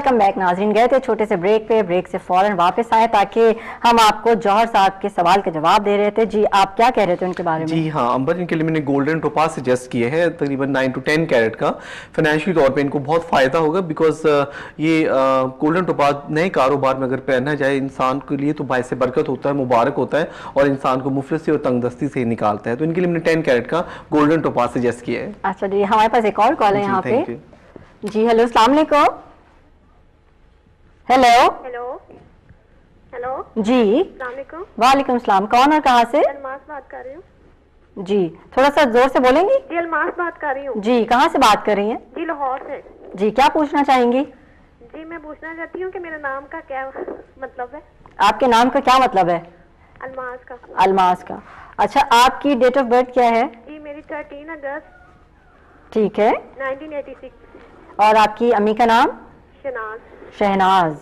Welcome back नाज़रीन। गए थे छोटे से ब्रेक पे, ब्रेक से फौरन वापस आए ताकि हम आपको जौहर साहब के सवाल के जवाब दे रहे थे। जी आप क्या कह रहे थे उनके बारे में? जी हाँ अंबर, इनके लिए मैंने गोल्डन टोपाज सजेस्ट किए हैं, तकरीबन 9 to 10 कैरेट का। फाइनेंशियल तौर पे इनको बहुत फ़ायदा होगा, बिकॉज ये गोल्डन टोपाज नए कारोबार में अगर पहना जाए इंसान के लिए तो बायसे बरकत होता है, मुबारक होता है और इंसान को मुफलिसी और तंगदस्ती से निकालता है। तो इनके लिए मैंने 10 कैरेट का गोल्डन टोपाज सजेस्ट किया है। अच्छा जी, हमारे पास एक और कॉल है यहाँ पे। जी हेलो, अस्सलाम वालेकुम। हेलो हेलो हेलो जी, अस्सलाम वालेकुम सलाम। कौन और कहाँ से? अलमास बात कर रही हूँ। जी थोड़ा सा जोर से बोलेंगी? जी अलमास बात कर रही हूँ। जी कहाँ से बात कर रही हैं? जी लाहौर से। जी क्या पूछना चाहेंगी? जी मैं पूछना चाहती हूँ कि मेरे नाम का क्या मतलब है? आपके नाम का क्या मतलब है? अलमास का। अलमास का। अच्छा, आपकी डेट ऑफ बर्थ क्या है? जी मेरी 13 अगस्त ठीक है। 1986। और आपकी अम्मी का नाम? शनाज। शहनाज।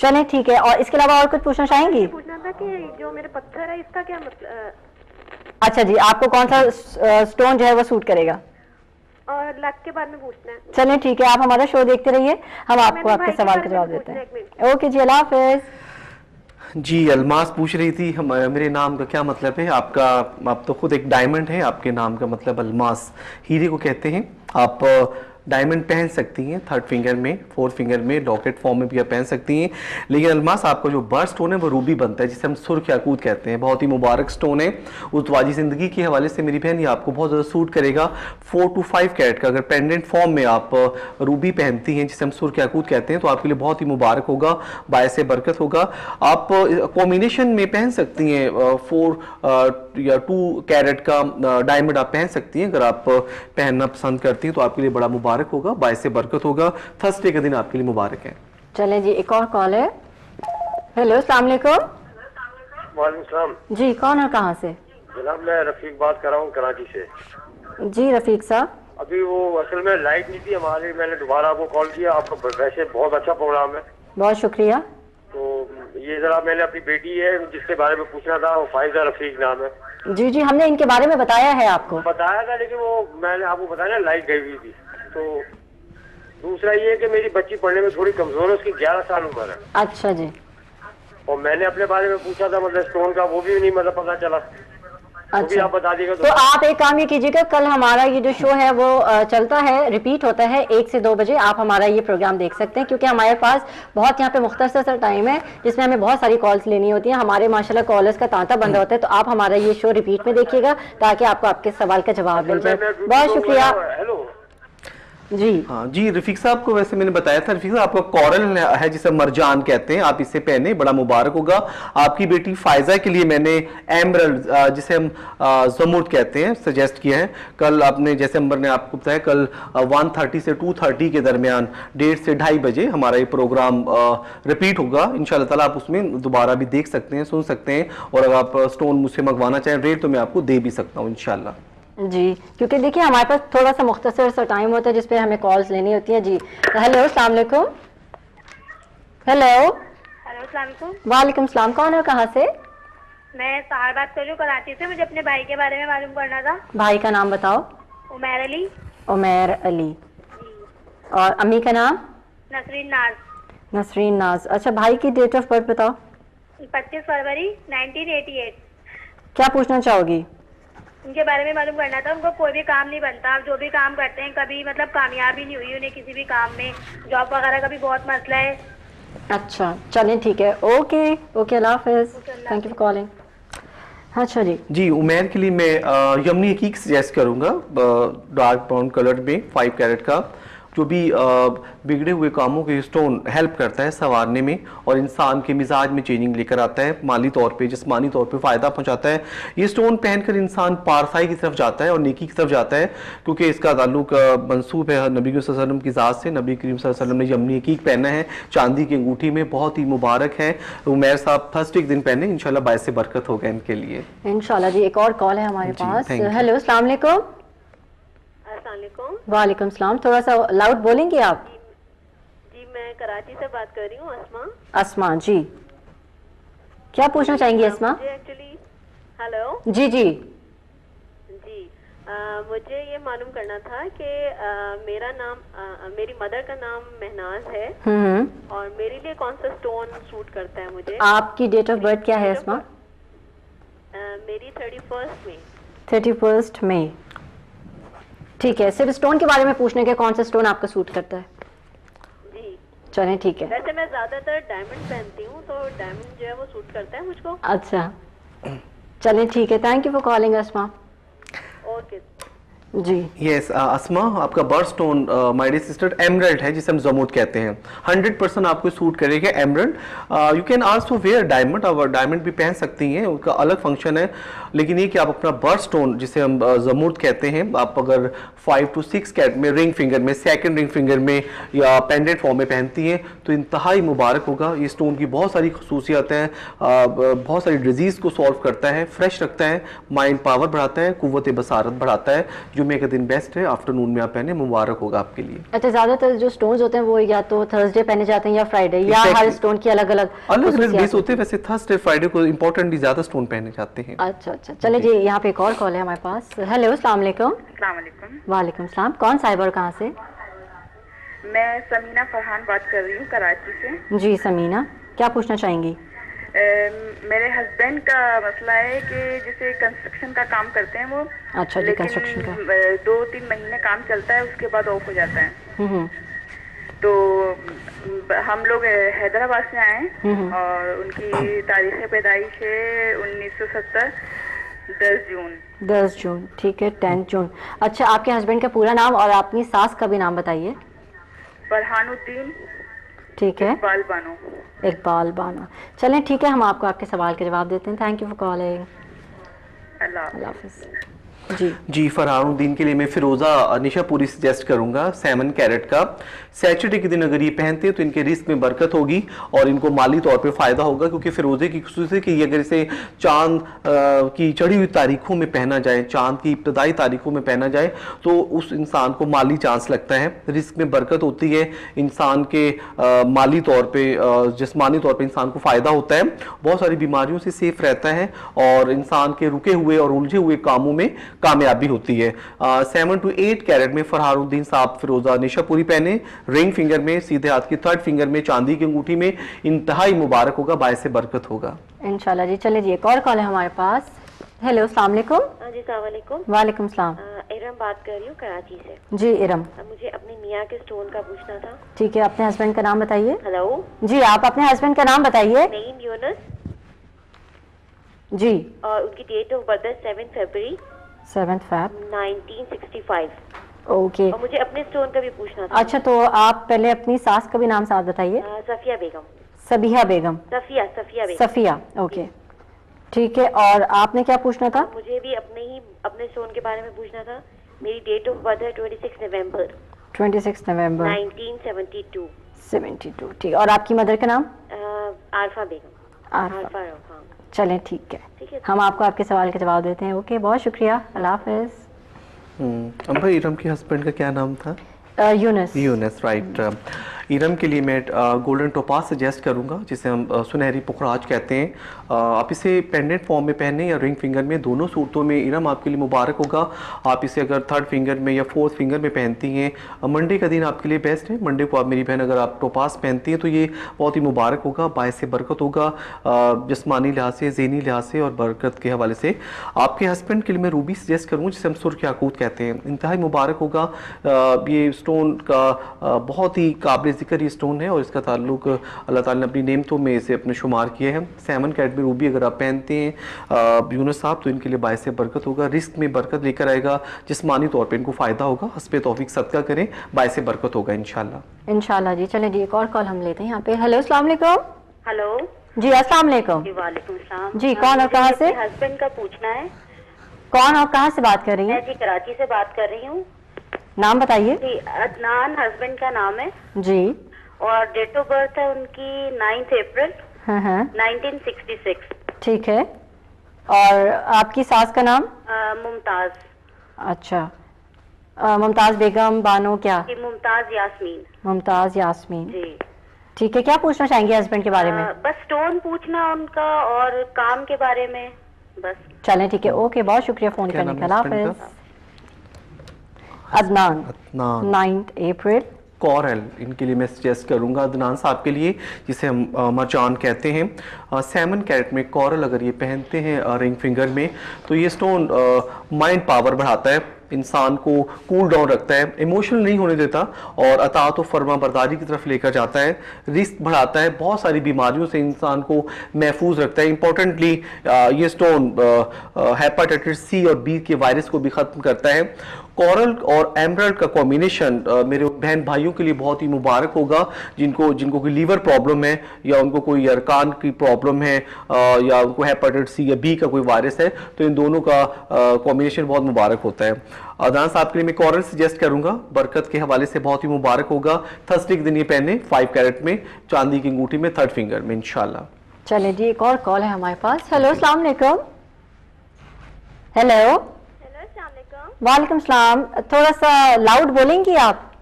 चलें ठीक है, और इसके अलावा और कुछ पूछना चाहेंगी? पूछना था कि जो मेरे पत्थर है इसका क्या मतलब? अच्छा जी, आपको कौन सा स्टोन जो है वो सूट करेगा? और लक के बारे में पूछना है। चलें ठीक है, आप हमारा शो देखते रहिए, हम आपको आपके सवाल का जवाब देते हैं। ओके जी, अल्लाह हाफिज। जी अलमास पूछ रही थी मेरे नाम का क्या मतलब है। आप तो खुद एक डायमंड है, आपके नाम का मतलब अलमास हीरे को कहते हैं। आप डायमंड पहन सकती हैं 3rd फिंगर में, 4th फिंगर में, लॉकेट फॉर्म में भी आप पहन सकती हैं। लेकिन अलमास आपका जो बर्थ स्टोन है वो रूबी बनता है, जिसे हम सुर्ख याकूत कहते हैं। बहुत ही मुबारक स्टोन है। उतवाजी ज़िंदगी के हवाले से मेरी बहन ये आपको बहुत ज़्यादा सूट करेगा। 4 to 5 कैरेट का अगर पेंडेंट फॉर्म में आप रूबी पहनती हैं, जिसे हम सुर्ख याकूत कहते हैं, तो आपके लिए बहुत ही मुबारक होगा, बायसे बरकत होगा। आप कॉम्बिनेशन में पहन सकती हैं 4 या 2 कैरेट का डायमंड आप पहन सकती हैं। अगर आप पहनना पसंद करती हैं तो आपके लिए बड़ा मुबारक होगा, बायसे बरकत होगा। थर्सडे का दिन आपके लिए मुबारक है। चलें जी, एक और कॉल है। हेलो, अस्सलाम वालेकुम। वालेकुम सलाम। जी कौन और कहाँ से? जनाब मैं रफीक बात कर रहा हूँ कराची से। जी रफीक साहब। अभी वो असल में लाइट नहीं थी हमारी, मैंने दोबारा आपको कॉल किया। आपका वैसे बहुत अच्छा प्रोग्राम है, बहुत शुक्रिया। तो ये जरा मैंने अपनी बेटी है जिसके बारे में पूछना था, वो फायजा रफीक नाम है। जी जी, हमने इनके बारे में बताया है आपको। बताया था, लेकिन वो मैंने आपको बताया ना लाइट गई हुई थी। तो दूसरा ये है कि मेरी बच्ची पढ़ने में थोड़ी कमजोर है, उसकी 11 साल उम्र है। अच्छा जी। और मैंने अपने बारे में पूछा था मतलब स्टोन का, वो भी नहीं मतलब पता चला। तो भी अच्छा, आप बता दीजिएगा। तो आप एक काम ये कीजिएगा, कल हमारा ये जो शो है वो चलता है, रिपीट होता है 1 से 2 बजे। आप हमारा ये प्रोग्राम देख सकते हैं, क्योंकि हमारे पास बहुत यहाँ पे मुख्तसर सा टाइम है जिसमें हमें बहुत सारी कॉल्स लेनी होती हैं। हमारे माशाल्लाह कॉलर्स का तांता बंदा होता है। तो आप हमारा ये शो रिपीट में देखिएगा ताकि आपको आपके सवाल का जवाब मिल जाए। बहुत शुक्रिया। हेलो जी हाँ जी, रफीक साहब को वैसे मैंने बताया था। रफीक साहब आपका कॉरल है जिसे मरजान कहते हैं, आप इसे पहने, बड़ा मुबारक होगा। आपकी बेटी फायजा के लिए मैंने एमरल्ड जिसे हम जमुर्द कहते हैं सजेस्ट किया है। कल आपने जैसे अंबर ने आपको बताया, कल 1:30 से 2:30 के दरमियान 1:30 से 2:30 बजे हमारा ये प्रोग्राम रिपीट होगा इंशाल्लाह ताला। आप उसमें दोबारा भी देख सकते हैं, सुन सकते हैं, और अगर आप स्टोन मुझसे मंगवाना चाहें रेट तो मैं आपको दे भी सकता हूँ इंशाल्लाह। जी, क्योंकि देखिए हमारे पास थोड़ा सा मुख्तसर सा टाइम होता है जिसपे हमें कॉल्स लेनी होती है। जी हेलो, अस्सलाम वालेकुम। हेलो। हेलो अस्सलाम वालेकुम। वालेकुम सलाम। कौन और कहाँ से? मैं सहार बात कर रही हूँ कराची से। मुझे अपने भाई के बारे में मालूम करना था। भाई का नाम बताओ। उमैर अली। उमैर अली। और अम्मी का नाम? नसरीन नाज। नसरीन नाज। अच्छा, भाई की डेट ऑफ बर्थ बताओ। 25 फरवरी 1988। क्या पूछना चाहोगी? उनके बारे में मालूम करना था। उनको कोई भी काम नहीं बनता, जो भी काम करते हैं कभी मतलब कामयाबी नहीं हुई उन्हें किसी भी काम में। जॉब वगैरह का भी बहुत मसला है। अच्छा चलें ठीक है, okay okay, Allah Hafiz, thank you for calling. अच्छा जी। जी उमैर के लिए मैं यमनी हकीक सजेस्ट करूंगा, डार्क ब्राउन कलर में 5 कैरेट का, जो भी बिगड़े हुए कामों के स्टोन हेल्प करता है संवारने में और इंसान के मिजाज में चेंजिंग लेकर आता है, माली तौर पे जिस्मानी तौर पे फ़ायदा पहुंचाता है। ये स्टोन पहनकर इंसान पारसाई की तरफ जाता है और नेकी की तरफ जाता है, क्योंकि इसका ताल्लुक मंसूब है नबी करीम सल्लल्लाहु अलैहि वसल्लम की ज़ात से। नबी करीम सल्लल्लाहु अलैहि वसल्लम ने यमनी हकीक पहना है चांदी की अंगूठी में, बहुत ही मुबारक है। उमैर साहब थर्सडे के दिन पहने, इंशाल्लाह बायसे बरकत होगा इनके लिए इंशाल्लाह। जी एक और कॉल है हमारे पास। हेलो, अस्सलाम वालेकुम। वालेकुम सलाम। थोड़ा सा लाउड बोलेंगे आप? जी मैं कराची से बात कर रही हूँ, अस्मा। अस्मा जी, क्या पूछना चाहेंगी अस्मा? एक्चुअली हेलो जी जी जी मुझे ये मालूम करना था कि मेरा नाम मेरी मदर का नाम महनाज है और मेरे लिए कौन सा स्टोन सूट करता है मुझे। आपकी डेट ऑफ बर्थ क्या है अस्मा? मेरी 31 मई। 31 मई, ठीक है। सिर्फ स्टोन के बारे में पूछने के कौन सा स्टोन आपको सूट करता है? जी चलें ठीक है। वैसे मैं ज्यादातर डायमंड पहनती हूँ तो डायमंड जो है वो सूट करता है मुझको। अच्छा चलें ठीक है, thank you for calling Asma. Okay जी यस अस्मा, आपका birth stone my dear sister emerald है, जिसे हम जमूद कहते हैं। 100% आपको सूट करेगा emerald. You can also wear diamond, और डायमंड भी पहन सकती हैं, उनका अलग फंक्शन है। लेकिन ये कि आप अपना बर्थ स्टोन जिसे हम जमूद कहते हैं, आप अगर 5 to 6 कैरेट में रिंग फिंगर में, सेकंड रिंग फिंगर में या पेंडेंट फॉर्म में पहनती हैं तो इंतहाई मुबारक होगा। ये स्टोन की बहुत सारी खसूसियात हैं, बहुत सारी डिजीज़ को सॉल्व करता है, फ्रेश रखता है, माइंड पावर बढ़ाता है, कुव्वत बसारत बढ़ाता है। जुमे का दिन बेस्ट है, आफ्टरनून में आप पहने, मुबारक होगा आपके लिए। अच्छा, ज्यादातर जो स्टोन्स होते हैं वो या तो थर्सडे पहने जाते हैं या फ्राइडे, या हर स्टोन की अलग अलग बेस होते हैं। वैसे थर्सडे फ्राइडे को इंपॉर्टेंटली ज्यादा स्टोन पहने जाते हैं। अच्छा अच्छा, चले जी, यहाँ पे एक और कॉल है हमारे पास। हेलो, अस्सलाम वालेकुम। अस्सलाम वालेकुम। वालेकुम सलाम। कौन साहिब और कहाँ से? मैं समीना फरहान बात कर रही हूँ कराची से। जी समीना, क्या पूछना चाहेंगी? मेरे हस्बैंड का मसला है कि जैसे कंस्ट्रक्शन का काम करते हैं वो। अच्छा जी, कंस्ट्रक्शन का 2-3 महीने काम चलता है, उसके बाद ऑफ हो जाता है। तो हम लोग हैदराबाद से आए हैं और उनकी तारीख पैदाइश है 1970 10 जून, ठीक है, 10 जून। अच्छा, आपके हस्बैंड का पूरा नाम और अपनी सास का भी नाम बताइए। फरहानुद्दीन, ठीक है, इकबाल बानो। इकबाल बानो। चलें ठीक है, हम आपको आपके सवाल के जवाब देते हैं। Thank you for calling. अल्लाह हाफिज़। जी जी, फरहानुद्दीन के लिए मैं फिरोज़ा निशापुरी सजेस्ट करूंगा, 7 कैरेट का। सैटरडे के दिन अगर ये पहनते हैं तो इनके रिस्क में बरकत होगी और इनको माली तौर पे फ़ायदा होगा, क्योंकि फिरोज़े की खुसूसियत कि अगर इसे चांद की चढ़ी हुई तारीखों में पहना जाए, चांद की इब्तदाई तारीखों में पहना जाए तो उस इंसान को माली चांस लगता है, रिस्क में बरकत होती है, इंसान के माली तौर पर, जिस्मानी तौर पर इंसान को फ़ायदा होता है, बहुत सारी बीमारियों से सेफ रहता है और इंसान के रुके हुए और उलझे हुए कामों में कामयाबी होती है। 7 to 8 कैरेट में फरहानुद्दीन साहब फिरोजा निशापुरी पहने, रिंग फिंगर में, सीधे हाथ की 3rd फिंगर में, चांदी की अंगूठी में, इंतहाई मुबारक होगा, बायसे बरकत होगा इंशाल्लाह जी। चलिए जी, एक और कॉल है हमारे पास। हेलो, अस्सलाम वालेकुम। जी अस्सलाम वालेकुम। वालेकुम सलाम। इरम बात कर रही हूँ कराची से। जी इरम, मुझे अपने मियाँ के स्टोन का पूछना था। ठीक है, अपने हस्बैंड का नाम बताइए। हेलो जी, आप अपने हस्बैंड का नाम बताइए। नईम यूनुस जी, और उनकी डेट ऑफ बर्थ है 7 फरवरी 7 Feb 1965। ओके। और मुझे अपने स्टोन का भी पूछना था। अच्छा, तो आप पहले अपनी सास का भी नाम साथ बताइए। सफिया बेगम। सबिहा बेगम। सफिया बेगम। सफिया, ओके ठीक है। और आपने क्या पूछना था? मुझे भी अपने स्टोन के बारे में पूछना था। मेरी डेट ऑफ बर्थ है 26 नवंबर 1972। 72, ठीक। और आपकी मदर का नाम? आरफा बेगम। आरफा। चलें ठीक है, हम आपको आपके सवाल के जवाब देते हैं। ओके, बहुत शुक्रिया, अल्लाह हाफिज़। भाई, इरम के हस्बैंड का क्या नाम था? यूनुस, राइट। इरम के लिए मैं गोल्डन टोपाज सजेस्ट करूंगा, जिसे हम सुनहरी पुखराज कहते हैं। आप इसे पेंडेंट फॉर्म में पहने या रिंग फिंगर में, दोनों सूरतों में इरम आपके लिए मुबारक होगा। आप इसे अगर 3rd फिंगर में या 4th फिंगर में पहनती हैं, मंडे का दिन आपके लिए बेस्ट है। मंडे को आप, मेरी बहन, अगर आप टोपाज पहनती हैं तो ये बहुत ही मुबारक होगा, बायसे बरकत होगा, जिस्मानी लिहाज से, ज़हनी लिहाज से और बरकत के हवाले से। आपके हस्बैंड के लिए मैं रूबी सजेस्ट करूँगा, जिसे हम सुर्ख याकूत कहते हैं, इंतहाई मुबारक होगा। ये स्टोन का बहुत ही काबिल जिक्र ये स्टोन है और इसका ताल्लुक अल्लाह ताला ने अपनी नेमतों में इसे अपने शुमार किए हैं। 7 कैरेट में रूबी अगर आप पहनते हैं यूनुस साहब, तो इनके लिए बायसे बरकत होगा, रिस्क में बरकत लेकर आएगा, जिस्मानी तौर पे इनको फ़ायदा होगा। हस्बे तौफीक सदका करें, बायसे बरकत होगा इंशाल्लाह जी। चलें जी, एक और कॉल हम लेते हैं यहाँ पे। हेलो, अस्सलाम वालेकुम। हेलो जी, अस्सलाम वालेकुम। वालेकुम सलाम। जी, कौन और कहाँ से? हस्बैंड का पूछना है। कौन और कहाँ से बात कर रही मैं हैं? जी कराची से बात कर रही हूँ। नाम बताइए। जी, अदनान हस्बैंड का नाम है जी। और डेट ऑफ बर्थ है उनकी 9 अप्रैल हाँ, 1966। ठीक है। और आपकी सास का नाम? मुमताज। अच्छा, मुमताज बेगम बानो, क्या? मुमताज यास्मीन। मुमताज यास्मीन, जी ठीक है। क्या पूछना चाहेंगे हस्बैंड के बारे में? बस स्टोन पूछना उनका और काम के बारे में बस। चलें ठीक है, ओके, बहुत शुक्रिया फोन क्या करने नाम का, है अल्लाह husband हाफिज़। अदनान। अदनान। 9 अप्रैल। कोरल, इनके लिए मैं सजेस्ट करूंगा अदनान साहब के लिए, जिसे हम मरजान कहते हैं। 7 कैरेट में कोरल अगर ये पहनते हैं रिंग फिंगर में, तो ये स्टोन माइंड पावर बढ़ाता है, इंसान को कूल डाउन रखता है, इमोशनल नहीं होने देता और अतात व फर्मा बरदारी की तरफ लेकर जाता है, रिस्क बढ़ाता है, बहुत सारी बीमारियों से इंसान को महफूज रखता है। इंपॉर्टेंटली ये स्टोन हेपेटाइटिस सी और बी के वायरस को भी ख़त्म करता है। कोरल और एमरल्ड का कॉम्बिनेशन मेरे बहन भाइयों के लिए बहुत ही मुबारक होगा, जिनको कोई लीवर प्रॉब्लम है या उनको कोई अरकान की प्रॉब्लम है या उनको हेपेटाइटिस सी या बी का कोई वायरस है, तो इन दोनों का कॉम्बिनेशन बहुत मुबारक होता है। अदनान साहब के लिए मैं कोरल सजेस्ट करूंगा, बरकत के हवाले से बहुत ही मुबारक होगा। थर्सडे के दिन ये पहने 5 कैरेट में, चांदी की अंगूठी में, 3rd फिंगर में इंशाल्लाह। चले जी, एक और कॉल है हमारे पास। हेलो, अस्सलाम वालेकुम। हेलो, वालेकुम सलाम। थोड़ा सा लाउड बोलेंगी आप?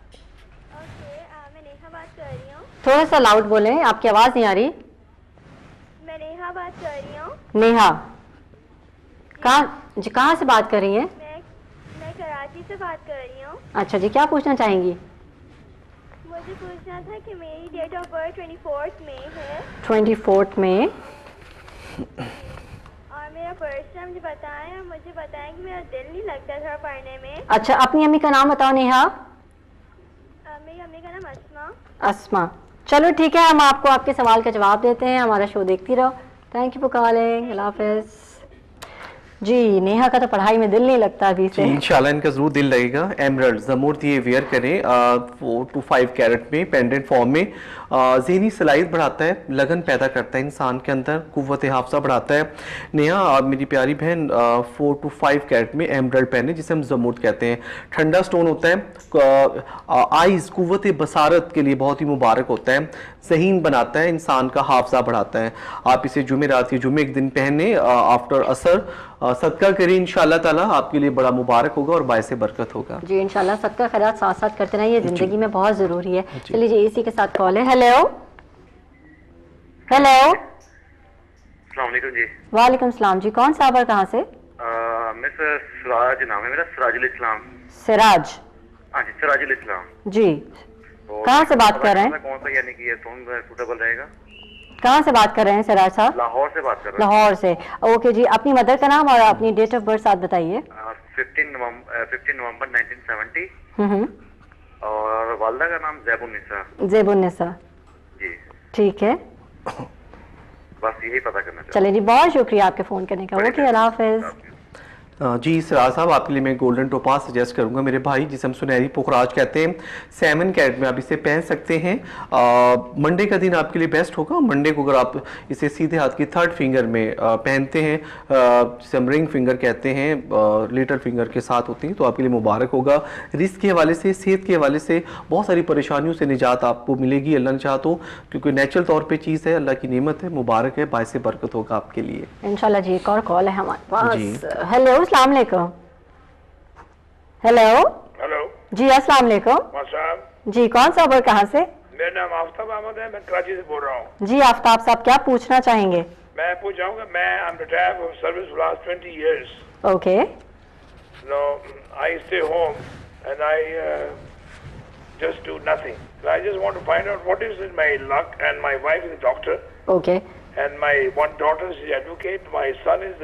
मैं नेहा बात कर रही हूँ। थोड़ा सा लाउड बोलें, आपकी आवाज नहीं आ रही। मैं नेहा बात कर रही हूँ। नेहा, कहाँ से बात कर रही हैं? मैं कराची से बात कर रही हूँ। अच्छा जी, क्या पूछना चाहेंगी? मुझे पूछना था कि मेरी डेट ऑफ बर्थ 24 मई है 24 मई। और मेरा फर्स्ट टाइम मुझे बताएं, और मुझे बताएं कि मेरा दिल नहीं लगता था पढ़ने में। अच्छा, अपनी अम्मी का नाम बताओ नेहा। मेरी अम्मी का नाम अस्मा। अस्मा। चलो ठीक है, हम आपको आपके सवाल का जवाब देते हैं, हमारा शो देखती रहो। थैंक यू फॉर कॉलिंग, अल्लाह हाफिज़। जी, नेहा का तो पढ़ाई में दिल नहीं लगता अभी से। इंशाल्लाह इनका जरूर दिल लगेगा। एमरल्ड जमूर्त ये वेयर करें 4 to 5 कैरेट में, पेंडेंट फॉर्म में। ज़हनी सलाहियत बढ़ाता है, लगन पैदा करता है इंसान के अंदर, कुव्वत हाफ़ज़ा बढ़ाता है। नेहा आप मेरी प्यारी बहन 4 to 5 कैरेट में एमरल्ड पहने, जिसे हम जमूर्त कहते हैं। ठंडा स्टोन होता है, आइज़ कुव्वत बसारत के लिए बहुत ही मुबारक होता है, ज़हीन बनाता है, इंसान का हाफ़ज़ा बढ़ाता है। आप इसे जुमेरात के जुमे एक दिन पहने, आफ्टर असर सदका करें, इंशाल्लाह ताला आपके लिए बड़ा मुबारक होगा और बायसे बरकत होगा। जी इंशाल्लाह, सदका खैरात साथ साथ करते रहिए, जिंदगी में बहुत जरूरी है। चलिए जी, इसी के साथ कॉल है। हेलो हेलो, अस्सलाम वालेकुम जी। वालेकुम सलाम जी, कौन साहब और कहाँ से? मिस्टर सिराज नाम है मेरा, सिराजुल इस्लाम। सिराज? हाँ जी, सिराजुल इस्लाम जी। कहाँ से बात कर रहे हैं? कौन सा यानी कि ये टोन सूटेबल रहेगा? कहाँ से बात कर रहे हैं सिराज साहब? लाहौर से बात कर रहे हैं। लाहौर से, ओके जी। अपनी मदर का नाम और अपनी डेट ऑफ बर्थ साथ बताइए। 15 नवंबर 1970 और वालदा का नाम ज़ैबुन्निसा। ज़ैबुन्निसा जी, ठीक है, बस यही पता करना चाहता। चलिए जी, बहुत शुक्रिया आपके फोन करने का। ओके, अल्लाह हाफिज़। जी सिराज साहब, आपके लिए मैं गोल्डन टोपाज सजेस्ट करूंगा मेरे भाई, जिसे हम सुनहरी पुखराज कहते हैं। 7 कैरेट में आप इसे पहन सकते हैं। मंडे का दिन आपके लिए बेस्ट होगा। मंडे को अगर आप इसे सीधे हाथ की 3rd फिंगर में पहनते हैं, जिसे हम रिंग फिंगर कहते हैं, लिटिल फिंगर के साथ होती हैं, तो आपके लिए मुबारक होगा। रिस्क के हवाले से, सेहत के हवाले से बहुत सारी परेशानियों से निजात आपको मिलेगी, अल्लाह ने चाहा तो, क्योंकि नेचुरल तौर पर चीज़ है, अल्लाह की नेमत है, मुबारक है, बायस बरकत होगा आपके लिए इंशाल्लाह जी। एक और कॉल है हमारे पास। हेलो, अस्सलाम वालेकुम। हेलो हेलो जी, अस्सलाम वालेकुम जी, कौन सा और कहाँ से? मेरा नाम आफ्ताब अहमद है, मैं कराची से बोल रहा हूँ। जी आफ्ताब साहब, क्या पूछना चाहेंगे? मैं पूछ जाऊंगा, मैं I am retired from service for last 20 years. Okay. No, I stay home and I just do nothing. So I just want to find out what is in my luck, and my wife is a doctor. Okay. And my one daughter is an advocate. My son is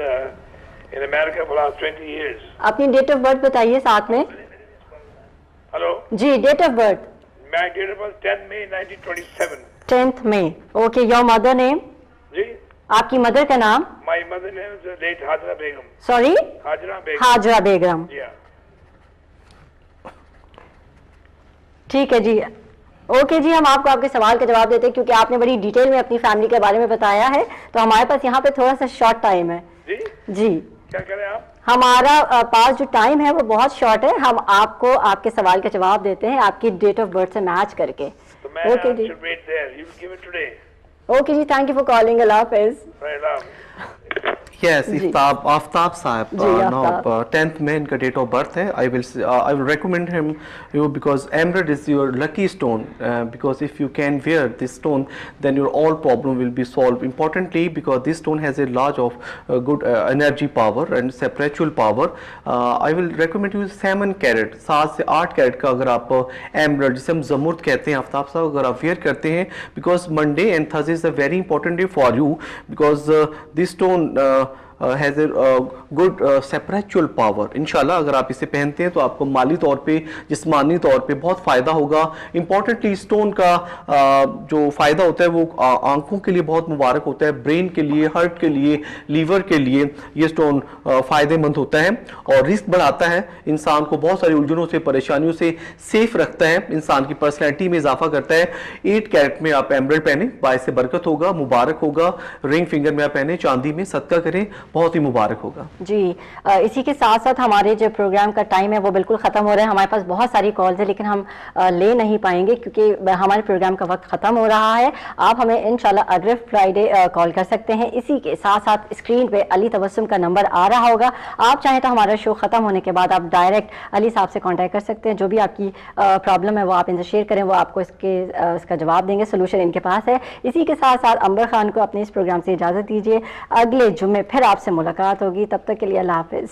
in America for last 20 years. अपनी date of birth बताइए साथ में। Hello जी, date of birth? My date of birth 10 May 1927. 10th May. Okay, your mother name? जी, आपकी mother का नाम? my mother name is late Hajra Begum. Sorry? Hajra Begum. Hajra Begum. Yeah. ठीक है जी, ओके जी, हम आपको आपके सवाल का जवाब देते हैं, क्योंकि आपने बड़ी डिटेल में अपनी फैमिली के बारे में बताया है, तो हमारे पास यहाँ पे थोड़ा सा शॉर्ट टाइम है। जी जी, क्या करें आप? हमारा पास जो टाइम है वो बहुत शॉर्ट है, हम आपको आपके सवाल का जवाब देते हैं आपकी डेट ऑफ बर्थ से मैच करके। तो मैं ओके जी, wait there. You will give it today. Okay जी, थैंक यू फॉर कॉलिंग, अल्लाह हाफिज़। Right, Yes, आफ्ताब साहब, जी, now आफ्ताब। 10th में इनका डेट ऑफ बर्थ है. I will recommend him you because emerald is your lucky stone, because if you can wear this stone, then your all problem will be solved. Importantly, because this stone has a large of good energy power and spiritual power. I will recommend you 7 carat, 7 से 8 carat का अगर आप emerald, जिसे हम जमुर्द कहते हैं, आफ्ताब साहब, अगर आप वेयर करते हैं, because Monday and Thursday is a very important day for you, because this stone has a good spiritual power. इंशाल्लाह अगर आप इसे पहनते हैं तो आपको माली तौर पे, जिस्मानी तौर पे बहुत फ़ायदा होगा. इंपॉर्टेंटली स्टोन का जो फ़ायदा होता है वो आंखों के लिए बहुत मुबारक होता है, ब्रेन के लिए, हार्ट के लिए, लीवर के लिए ये स्टोन फ़ायदेमंद होता है और रिस्क बढ़ाता है. इंसान को बहुत सारी उलझनों से, परेशानियों से सेफ रखता है, इंसान की पर्सनैलिटी में इजाफा करता है. 8 कैरेट में आप एमरल्ड पहने, बायसे बरकत होगा, मुबारक होगा. रिंग फिंगर में आप पहने, चांदी में सदका करें, बहुत ही मुबारक होगा. जी, इसी के साथ साथ हमारे जो प्रोग्राम का टाइम है वो बिल्कुल ख़त्म हो रहा है. हमारे पास बहुत सारी कॉल्स है लेकिन हम ले नहीं पाएंगे क्योंकि हमारे प्रोग्राम का वक्त ख़त्म हो रहा है. आप हमें इंशाल्लाह अगले फ्राइडे कॉल कर सकते हैं. इसी के साथ साथ स्क्रीन पे अली तबस्सुम का नंबर आ रहा होगा. आप चाहें तो हमारा शो ख़त्म होने के बाद आप डायरेक्ट अली साहब से कॉन्टैक्ट कर सकते हैं. जो भी आपकी प्रॉब्लम है वो आप इनसे शेयर करें, वो आपको इसका जवाब देंगे, सोल्यूशन इनके पास है. इसी के साथ साथ अंबर खान को अपने इस प्रोग्राम से इजाज़त दीजिए. अगले जुम्मे फिर आपसे मुलाकात होगी. तब तक के लिए अल्लाह हाफिज़.